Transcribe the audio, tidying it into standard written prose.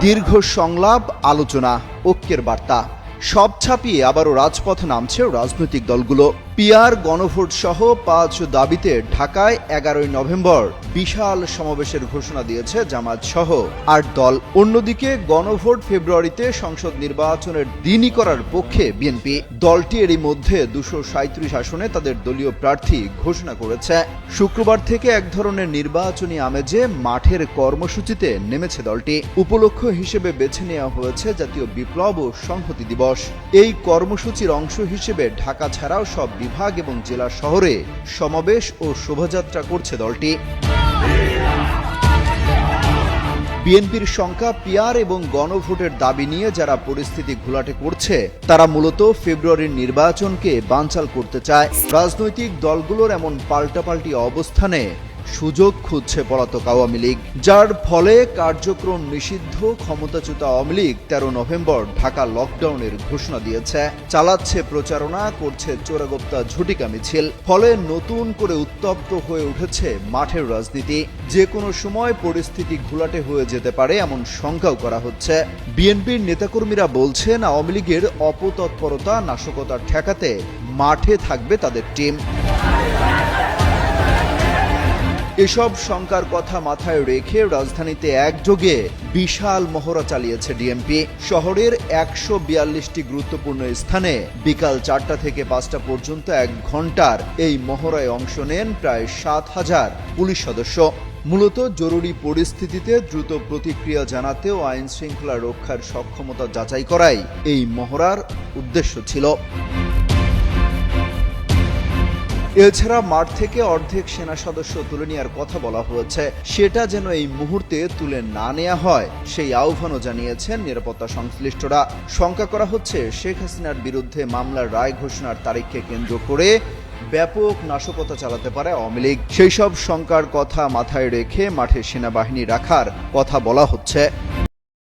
দীর্ঘ সংলাপ, আলোচনা, ঐক্যের বার্তা সব ছাপিয়ে আবারও রাজপথে নামছে রাজনৈতিক দলগুলো। পিআর, গণভোট সহ 5 দাবিতে ঢাকায় 11 নভেম্বর বিশাল সমাবেশের ঘোষণা দিয়েছে জামায়াত সহ 8 দল। অন্যদিকে গণভোট ফেব্রুয়ারিতে সংসদ নির্বাচনের দিনই করার পক্ষে বিএনপি। দলটি এরই মধ্যে 237 আসনে তাদের দলীয় প্রার্থী ঘোষণা করেছে। শুক্রবার থেকে এক ধরনের নির্বাচনী আমেজে মাঠের কর্মসূচিতে নেমেছে দলটি। উপলক্ষ হিসেবে বেছে নেওয়া হয়েছে জাতীয় বিপ্লব ও সংহতি দিবস। এই কর্মসূচির অংশ হিসেবে ঢাকা ছাড়াও সব বিভাগ এবং জেলা শহরে সমাবেশ ও শোভাযাত্রা করছে দলটি। বিএনপির শঙ্কা, পিআর এবং গণভোটের দাবি নিয়ে যারা পরিস্থিতি ঘোলাটে করছে তারা মূলত ফেব্রুয়ারির নির্বাচনকে বানচাল করতে চায়। রাজনৈতিক দলগুলোর এমন পাল্টাপাল্টি অবস্থানে সুযোগ খুঁজছে পলাতক আওয়ামী লীগ, যার ফলে কার্যক্রম নিষিদ্ধ ক্ষমতাচ্যুত আওয়ামী লীগ 13 নভেম্বর ঢাকা লকডাউনের ঘোষণা দিয়েছে। চালাচ্ছে প্রচারণা, করছে চোরাগোপ্তা ঝটিকা মিছিল। ফলে নতুন করে উত্তপ্ত হয়ে উঠেছে মাঠের রাজনীতি। যে কোনো সময় পরিস্থিতি ঘোলাটে হয়ে যেতে পারে এমন শঙ্কাও করা হচ্ছে। বিএনপির নেতাকর্মীরা বলছেন, আওয়ামী লীগের অপতৎপরতা, নাশকতা ঠেকাতে মাঠে থাকবে তাদের টিম। এসব শঙ্কার কথা মাথায় রেখে রাজধানীতে একযোগে বিশাল মহড়া চালিয়েছে ডিএমপি। শহরের 142টি গুরুত্বপূর্ণ স্থানে বিকাল 4টা থেকে 5টা পর্যন্ত 1 ঘন্টার এই মহড়ায় অংশ নেন প্রায় 7,000 পুলিশ সদস্য। মূলত জরুরি পরিস্থিতিতে দ্রুত প্রতিক্রিয়া জানাতে ও আইন শৃঙ্খলা রক্ষার সক্ষমতা যাচাই করাই এই মহড়ার উদ্দেশ্য ছিল। এছাড়া মাঠ থেকে অর্ধেক সেনা সদস্য তুলে নেওয়ার কথা বলা হয়েছে, সেটা যেন এই মুহূর্তে তুলে না নেওয়া হয় সেই আহ্বানও জানিয়েছেন নিরাপত্তা সংশ্লিষ্টরা। শঙ্কা করা হচ্ছে শেখ হাসিনার বিরুদ্ধে মামলার রায় ঘোষণার তারিখকে কেন্দ্র করে ব্যাপক নাশকতা চালাতে পারে আওয়ামী লীগ। সেই সব শঙ্কার কথা মাথায় রেখে মাঠে সেনাবাহিনী রাখার কথা বলা হচ্ছে।